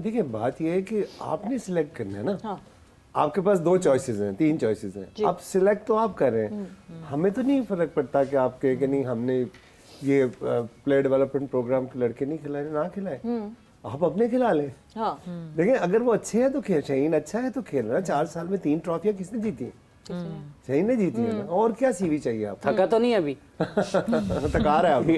नहीं देखिए बात यह है कि आपने सिलेक्ट करना है ना। हाँ। आपके पास 2 चॉइसेस हैं, 3 चॉइसेस हैं, आप सिलेक्ट तो आप कर रहे हैं। हमें तो नहीं फर्क पड़ता कि आप कहे कि नहीं हमने ये प्लेयर डेवलपमेंट प्रोग्राम के लड़के नहीं खिलाए, ना खिलाए, आप अपने खिला लें। हाँ। देखिए अगर वो अच्छे हैं तो खेल, शाहीन अच्छा है तो खेल रहा। 4 साल में 3 ट्रॉफियां किसने जीती हैं? शाहीन ने जीती है ना। और क्या सीवी चाहिए आपको? थका तो नहीं अभी? थका रहा है अभी।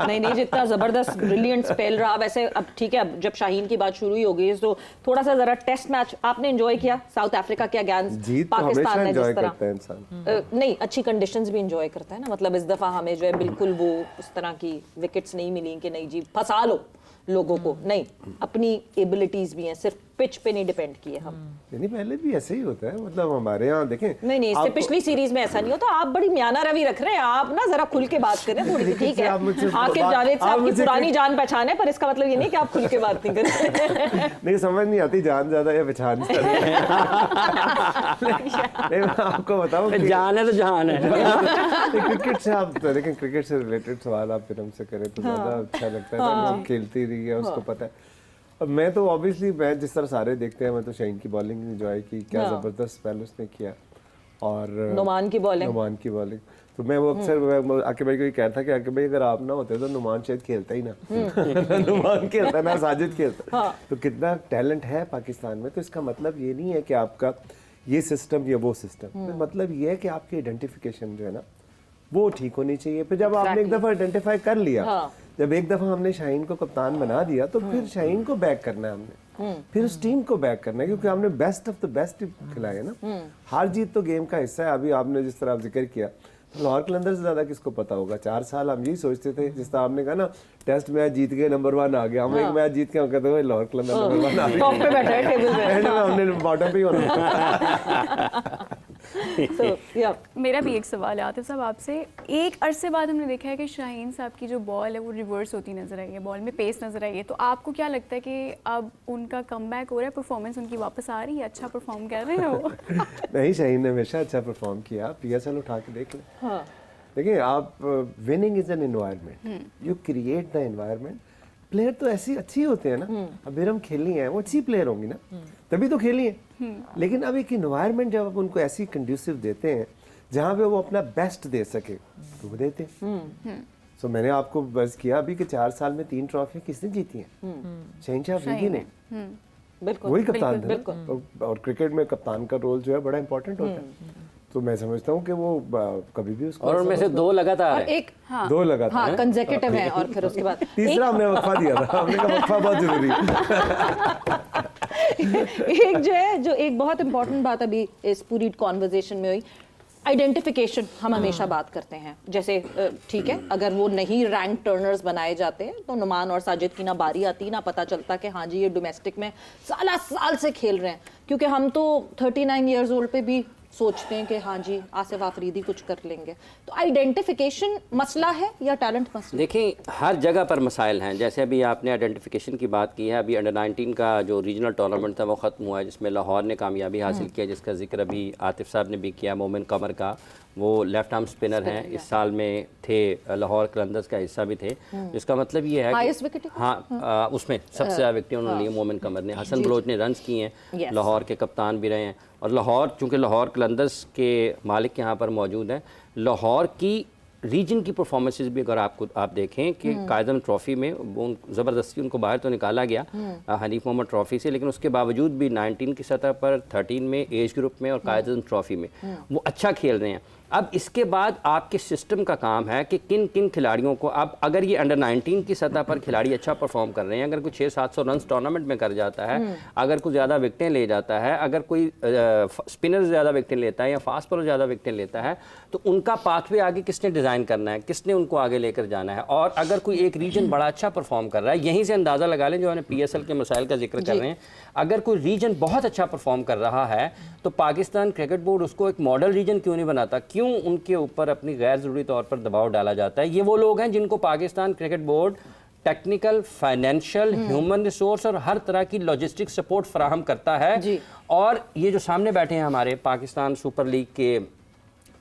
नहीं जितना जबरदस्त ब्रिलियंट स्पेल रहा वैसे। अब ठीक है, अब जब शाहीन की बात शुरू ही हो गई तो थोड़ा सा जरा टेस्ट मैच आपने एंजॉय किया साउथ अफ्रीका के अगेंस्ट जीत तो पाकिस्तान हमेशा ने जिस एंजॉय तरह करता है इंसान। नहीं अच्छी कंडीशंस भी एंजॉय करता है ना। मतलब इस दफा हमें जो है बिल्कुल वो उस तरह की विकेट्स नहीं मिली कि नहीं जी फंसा लो लोगों को, नहीं अपनी एबिलिटीज भी हैं, सिर्फ पिच पे नहीं डिपेंड किए हम। नहीं पहले भी ऐसे ही होता है, मतलब हमारे यहाँ देखें। नहीं इससे पिछली सीरीज में ऐसा नहीं होता। आप बड़ी म्याना रवि रख रहे हैं, आप ना जरा खुल के बात करें थोड़ी। ठीक है आकिब जावेद साहब की पुरानी जान पहचान है, पर इसका मतलब ये नहीं कि आप खुल के बात नहीं करते। नहीं समझ नहीं आती जान ज्यादा या पहचान ज्यादा। नहीं मैं आपको बताऊं जान है तो जहान है। क्रिकेट से आप देखें, क्रिकेट से रिलेटेड सवाल आप फिर हमसे करें तो ज्यादा अच्छा लगता है। वो खेलती रही है, उसको पता है। और मैं तो ऑब्वियसली मैं जिस तरह सारे देखते हैं, मैं तो शाहीन की बॉलिंग एंजॉय की, क्या जबरदस्त स्पेल उसने किया। और नुमान की बॉलिंग तो मैं वो अक्सर आकिब भाई को ये कहता कि आकिब भाई अगर आप ना होते तो नुमान शायद खेलता ही ना। नुमान खेलता ना साजिद खेलता। तो कितना टैलेंट है पाकिस्तान में। तो इसका मतलब ये नहीं है कि आपका ये सिस्टम या वो सिस्टम, मतलब ये है कि आपकी आइडेंटिफिकेशन जो है ना वो ठीक होनी चाहिए। फिर जब आपने एक दफा आइडेंटिफाई कर लिया, जब एक दफा हमने शाहीन को कप्तान बना दिया, तो फिर शाहीन को बैक करना है हमने, फिर उस टीम को बैक करना है, क्योंकि हमने बेस्ट ऑफ द बेस्ट खिलाए ना। हार जीत तो गेम का हिस्सा है। अभी आपने जिस तरह जिक्र किया, तो लाहौर कलंदर से ज्यादा किसको पता होगा। 4 साल हम यही सोचते थे, जिस तरह आपने कहा ना टेस्ट मैच जीत गए नंबर 1 आ गया, हम एक मैच जीत के हम कहते हुए लाहौर कलंदर नंबर 1 आ गया, टॉप पे बैठा है टेबल पे, हमने बॉटम पे ही होना। तो मेरा भी एक सवाल है आतिफ साहब आपसे। एक अरसे बाद हमने देखा है कि शाहीन साहब की जो बॉल है वो रिवर्स होती नजर आई है, बॉल में पेस नजर आई है। तो आपको क्या लगता है कि अब उनका कमबैक हो रहा है, परफॉर्मेंस उनकी वापस आ रही है, अच्छा परफॉर्म कर रहे हैं वो? नहीं शाहीन ने हमेशा अच्छा परफॉर्म किया। PSL उठा के देख लें। देखिए आप winning is an environment, you create the environment. Player तो ऐसी अच्छी होते हैं ना, अब हम खेली हैं वो अच्छी प्लेयर होंगी ना, तभी तो खेली है। लेकिन अब एक एनवायरनमेंट जब आप उनको ऐसी कंड्यूसिव देते हैं जहाँ पे वो अपना बेस्ट दे सके तो वो देते हैं। सो मैंने आपको बस किया अभी कि 4 साल में 3 ट्रॉफी किसने जीती हैं? शहनशाह अफरीदी ने। बिल्कुल वही कप्तान था। और क्रिकेट में कप्तान का रोल जो है बड़ा इंपॉर्टेंट होता है। तो मैं समझता हूँ कि वो कभी भी उसको, और उनमें से 2 लगातार है, एक 2 लगातार हाँ कंसेक्यूटिव है, और फिर उसके बाद तीसरा हमने वक्फा दिया था। हमने कहा वक्फा बहुत जरूरी है। एक जो है, जो एक बहुत इंपॉर्टेंट बात अभी इस पूरी कॉन्वर्जेशन में हुई, आइडेंटिफिकेशन। हम हमेशा बात करते हैं, जैसे ठीक है अगर वो नहीं रैंक टर्नर्स बनाए जाते हैं तो नुमान और साजिद की ना बारी आती, ना पता चलता कि हाँ जी ये डोमेस्टिक में साल से खेल रहे हैं। क्योंकि हम तो 39 ईयर्स ओल्ड पे भी सोचते हैं कि हाँ जी आसिफ आफरीदी कुछ कर लेंगे। तो आइडेंटिफिकेशन मसला है या टैलेंट मसला? देखिए हर जगह पर मसाइल हैं। जैसे अभी आपने आइडेंटिफिकेशन की बात की है, अभी अंडर 19 का जो रीजनल टूर्नामेंट था वो ख़त्म हुआ है, जिसमें लाहौर ने कामयाबी हासिल किया, जिसका जिक्र अभी आतिफ साहब ने भी किया। मोमिन कमर का वो लेफ्ट आर्म स्पिनर हैं, इस साल में थे, लाहौर कलंदर्स का हिस्सा भी थे। जिसका मतलब ये है कि हाँ उसमें सबसे ज़्यादा विकेट उन्होंने लिए मोमिन कमर ने। हसन बलोच ने रन्स किए हैं, लाहौर के कप्तान भी रहे हैं। और लाहौर चूँकि लाहौर कलंदर्स के मालिक यहाँ पर मौजूद हैं, लाहौर की रीजन की परफॉर्मेंसेस भी अगर आप देखें कि कायदम ट्रॉफ़ी में ज़बरदस्ती उनको बाहर तो निकाला गया हनीफ मोहम्मद ट्रॉफ़ी से, लेकिन उसके बावजूद भी 19 की सतह पर, 13 में एज ग्रुप में और कायदम ट्रॉफ़ी में वो अच्छा खेल रहे हैं। अब इसके बाद आपके सिस्टम का काम है कि किन किन खिलाड़ियों को, अब अगर ये अंडर 19 की सतह पर खिलाड़ी अच्छा परफॉर्म कर रहे हैं, अगर कोई 600-700 रन टूर्नामेंट में कर जाता है, अगर कोई ज़्यादा विकटें ले जाता है, अगर कोई स्पिनर ज़्यादा विकटें लेता है या फास्ट बॉलर ज़्यादा विकटें लेता है, तो उनका पाथवे आगे किसने डिज़ाइन करना है, किसने उनको आगे लेकर जाना है। और अगर कोई एक रीजन बड़ा अच्छा परफॉर्म कर रहा है, यहीं से अंदाज़ा लगा लें, जो हमने PSL के मसाइल का जिक्र कर रहे हैं, अगर कोई रीजन बहुत अच्छा परफॉर्म कर रहा है तो पाकिस्तान क्रिकेट बोर्ड उसको एक मॉडल रीजन क्यों नहीं बनाता? क्यों उनके ऊपर अपनी गैर ज़रूरी तौर पर दबाव डाला जाता है? ये वो लोग हैं जिनको Pakistan cricket board technical, financial, human resource और हर तरह की लॉजिस्टिक सपोर्ट फराहम करता है। और ये जो सामने बैठे हैं हमारे पाकिस्तान सुपर लीग के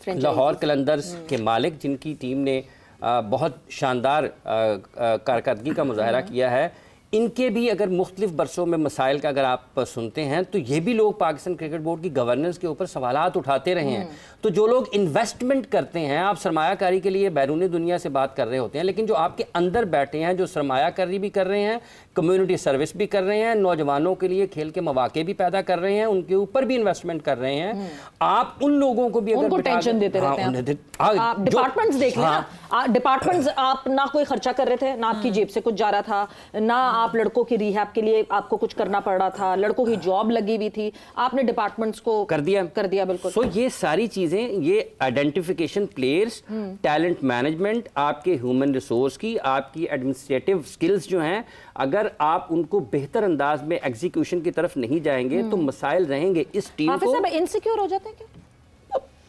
लाहौर कलंदर्स के मालिक, जिनकी टीम ने बहुत शानदार कारकर्दगी का मुजाहरा किया है, इनके भी अगर मुख्तलिफ बरसों में मसाइल का अगर आप सुनते हैं तो ये भी लोग पाकिस्तान क्रिकेट बोर्ड की गवर्नेंस के ऊपर सवालात उठाते रहे हैं। तो जो लोग इन्वेस्टमेंट करते हैं, आप सरमायाकारी के लिए बैरूनी दुनिया से बात कर रहे होते हैं, लेकिन जो आपके अंदर बैठे हैं, जो सरमायाकारी भी कर रहे हैं, कम्युनिटी सर्विस भी कर रहे हैं, नौजवानों के लिए खेल के मौके भी पैदा कर रहे हैं, उनके ऊपर भी इन्वेस्टमेंट कर रहे हैं, आप उन लोगों को भी अगर उनको टेंशन देते रहते हैं। आप डिपार्टमेंट्स देख लेना, डिपार्टमेंट्स आप ना कोई खर्चा कर रहे थे, ना आपकी जेब से कुछ जा रहा था, ना आप लड़कों की रिहैब के लिए आपको कुछ करना पड़ रहा था, लड़कों की जॉब लगी हुई थी, आपने डिपार्टमेंट्स को कर दिया बिल्कुल। सो ये सारी चीजें, ये आइडेंटिफिकेशन प्लेयर्स, टैलेंट मैनेजमेंट, आपके ह्यूमन रिसोर्स की, आपकी एडमिनिस्ट्रेटिव स्किल्स जो हैं, अगर आप उनको बेहतर अंदाज में एग्जीक्यूशन की तरफ नहीं जाएंगे तो मसाइल रहेंगे इस टीम को। इनसिक्योर हो जाते हैं क्या?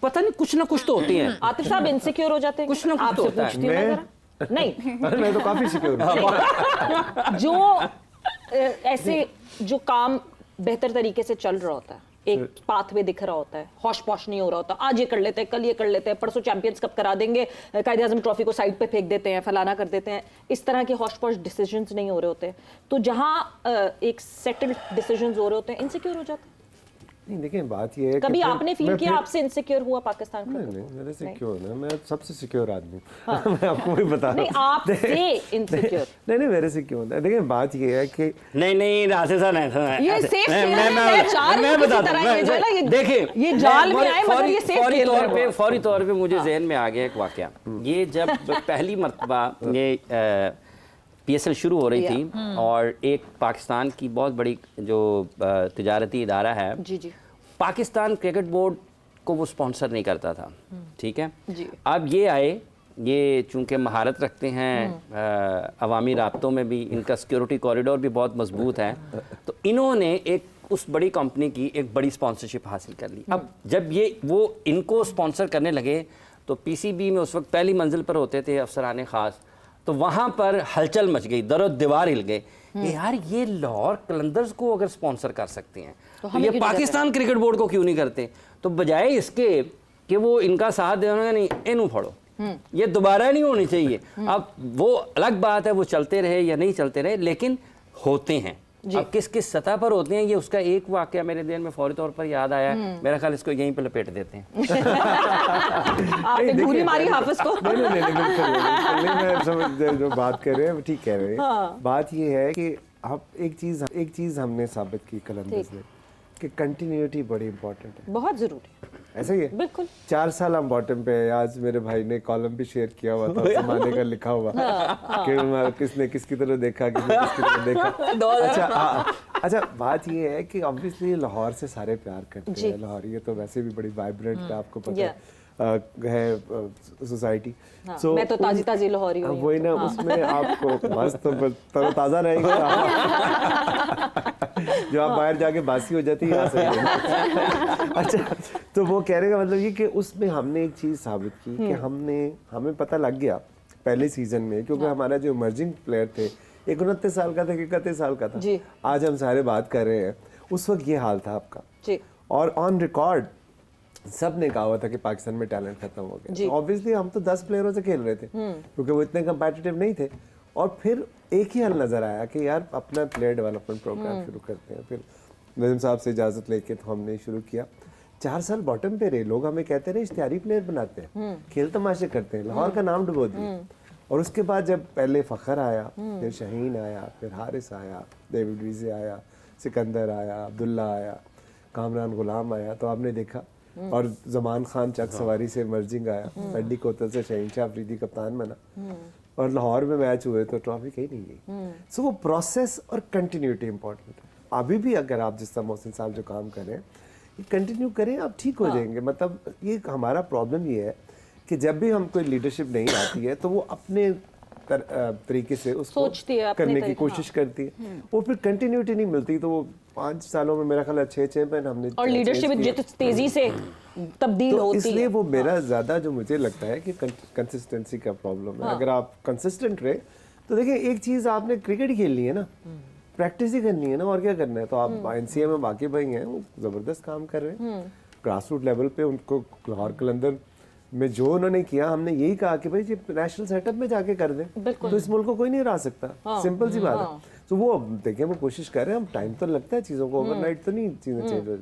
पता नहीं, कुछ ना कुछ तो होती हैं। आतिफ साहब इनसिक्योर हो जाते हैं? कुछ ना कुछ तो होता है। नहीं मैं तो काफी सिक्योर हूं। जो ऐसे जो काम बेहतर तरीके से चल रहा होता है, एक पाथवे दिख रहा होता है, हौश पौश नहीं हो रहा होता, आज ये कर लेते हैं, कल ये कर लेते हैं, परसों चैंपियंस कप करा देंगे, कायदे आज़म ट्रॉफी को साइड पे फेंक देते हैं, फलाना कर देते हैं, इस तरह के हौश पौश डिसीजंस नहीं हो रहे होते। तो जहां एक सेटल्ड डिसीजंस हो रहे होते हैं, इनसिक्योर हो जाते हैं। नहीं देखिए, बात ये है कभी कि आपने फील किया आपसे इनसिक्योर हुआ पाकिस्तान का? नहीं, मेरे से क्यों ना, मैं सबसे सिक्योर आदमी हूं। मैं आपको भी बता रहा हूं। नहीं, आपसे इनसिक्योर नहीं, मेरे से क्यों ना। देखिए, बात ये है कि नहीं राशिद साहब नहीं, ये सेफ मैं बताता हूं। देखिए, ये जाल में आए मतलब ये सेफ खेल रहे हैं। फौरी तौर पे मुझे जहन में आ गया एक वाकया। ये जब पहली मर्तबा ये PSL शुरू हो रही थी और एक पाकिस्तान की बहुत बड़ी जो तिजारती इदारा है, जी पाकिस्तान क्रिकेट बोर्ड को वो स्पॉन्सर नहीं करता था, ठीक है जी। अब ये आए, ये चूंकि महारत रखते हैं अवामी राब्तों में भी, इनका सिक्योरिटी कॉरिडोर भी बहुत मजबूत है, तो इन्होंने एक उस बड़ी कंपनी की एक बड़ी स्पॉन्सरशिप हासिल कर ली। अब जब ये वो इनको स्पॉन्सर करने लगे तो PCB में उस वक्त पहली मंजिल पर होते थे अफसरान ख़ास, तो वहाँ पर हलचल मच गई, दरो दीवार हिल गए कि यार ये लाहौर कलंदर्स को अगर स्पॉन्सर कर सकते हैं तो ये पाकिस्तान क्रिकेट बोर्ड को क्यों नहीं करते। तो बजाय इसके कि वो इनका साथ देना, नहीं इनू फड़ो, ये दोबारा नहीं होनी चाहिए। अब वो अलग बात है वो चलते रहे या नहीं चलते रहे, लेकिन होते हैं। अब किस किस सतह पर होते हैं, ये उसका एक वाकया मेरे दिल में फौरी तौर पर याद आया। मेरा ख्याल इसको यहीं पे लपेट देते हैं। आपने घूरी मारी हाफिज को। नहीं, बिल्कुल मैं समझ जो बात कर रहे हैं वो ठीक कह रहे हैं। बात ये है कि आप एक चीज हमने साबित की कलंदर्स ने कि कंटिन्यूटी बड़ी इंपॉर्टेंट है, बहुत जरूरी है। ऐसा ही है बिल्कुल। 4 साल हम बॉटम पे है। आज मेरे भाई ने कॉलम भी शेयर किया हुआ था, जमाने का लिखा हुआ कि किसने किसकी तरह देखा, किसने किसकी तरह देखा। अच्छा बात ये है कि ऑब्वियसली लाहौर से सारे प्यार करते हैं। लाहौर ये तो वैसे भी बड़ी वाइब्रेंट है, आपको पता है सोसाइटी। हाँ, मैं तो ताजी लाहौरी हूँ। वही ना, उसमें आपको मस्त तरोताजा रहेगा। जो आप बाहर जाके बासी हो जाती है। अच्छा, तो वो कहने का मतलब ये कि उसमें हमने एक चीज साबित की कि हमें पता लग गया पहले सीजन में, क्योंकि हमारा जो इमर्जिंग प्लेयर थे, एक 29 साल का था, 31 साल का था, आज हम सारे बात कर रहे हैं, उस वक्त ये हाल था आपका। और ऑन रिकॉर्ड सब ने कहा हुआ था कि पाकिस्तान में टैलेंट खत्म हो गया। तो ऑब्वियसली हम तो 10 प्लेयरों से खेल रहे थे क्योंकि वो इतने कंपेटिटिव नहीं थे। और फिर एक ही हल नजर आया कि यार अपना प्लेयर डेवलपमेंट प्रोग्राम शुरू करते हैं। फिर नज़ीम साहब से इजाजत लेके तो हमने शुरू किया। 4 साल बॉटम पे रहे, लोग हमें कहते रहे इश्तिहारी प्लेयर बनाते हैं, खेल तमाशे करते हैं, लाहौर का नाम डुबो दिया। और उसके बाद जब पहले फ़खर आया, फिर शाहीन आया, फिर हारिस आया, डेविड रीज़े आया, सिकंदर आया, अब्दुल्ला आया, कामरान गुलाम आया, तो आपने देखा। और जमान खान चक सवारी से मर्जिंग आया, अड्डी कोतल से शहीन शाह अफरीदी कप्तान बना, और लाहौर में मैच हुए तो ट्रॉफी कहीं नहीं गई। सो वो प्रोसेस और कंटिन्यूटी इंपॉर्टेंट है। अभी भी अगर आप जिस तरह मोहसिन साहब जो काम करें ये कंटिन्यू करें, आप ठीक हो जाएंगे। मतलब ये हमारा प्रॉब्लम ये है कि जब भी हम कोई लीडरशिप नहीं आती है तो वो अपने तरीके से उसको करने की कोशिश करती है, वो फिर कंटिन्यूटी नहीं मिलती। तो वो 5 सालों में मेरा ख्याल 6 चैंपियन हमने, और लीडरशिप जितनी तेजी से तब्दील होती है, इसलिए वो मेरा ज्यादा जो मुझे लगता है कि कंसिस्टेंसी का प्रॉब्लम है। अगर आप कंसिस्टेंट रहे तो देखिए, एक चीज आपने क्रिकेट खेलनी है ना, प्रैक्टिस ही करनी है ना, और क्या करना है। तो आप NCA में बाकी भाई हैं, वो जबरदस्त काम कर रहे हैं ग्रास रूट लेवल पे। उनको लाहौर कलंदर में जो उन्होंने किया, हमने यही कहा कि भाई जी नेशनल सेटअप में जाके कर दें, तो इस मुल्क को कोई नहीं हरा सकता। सिंपल सी बात है। तो वो देखिए वो कोशिश कर रहे हैं, हम टाइम तो लगता है चीज़ों को, ओवरनाइट तो नहीं चीज़ें चेंज हो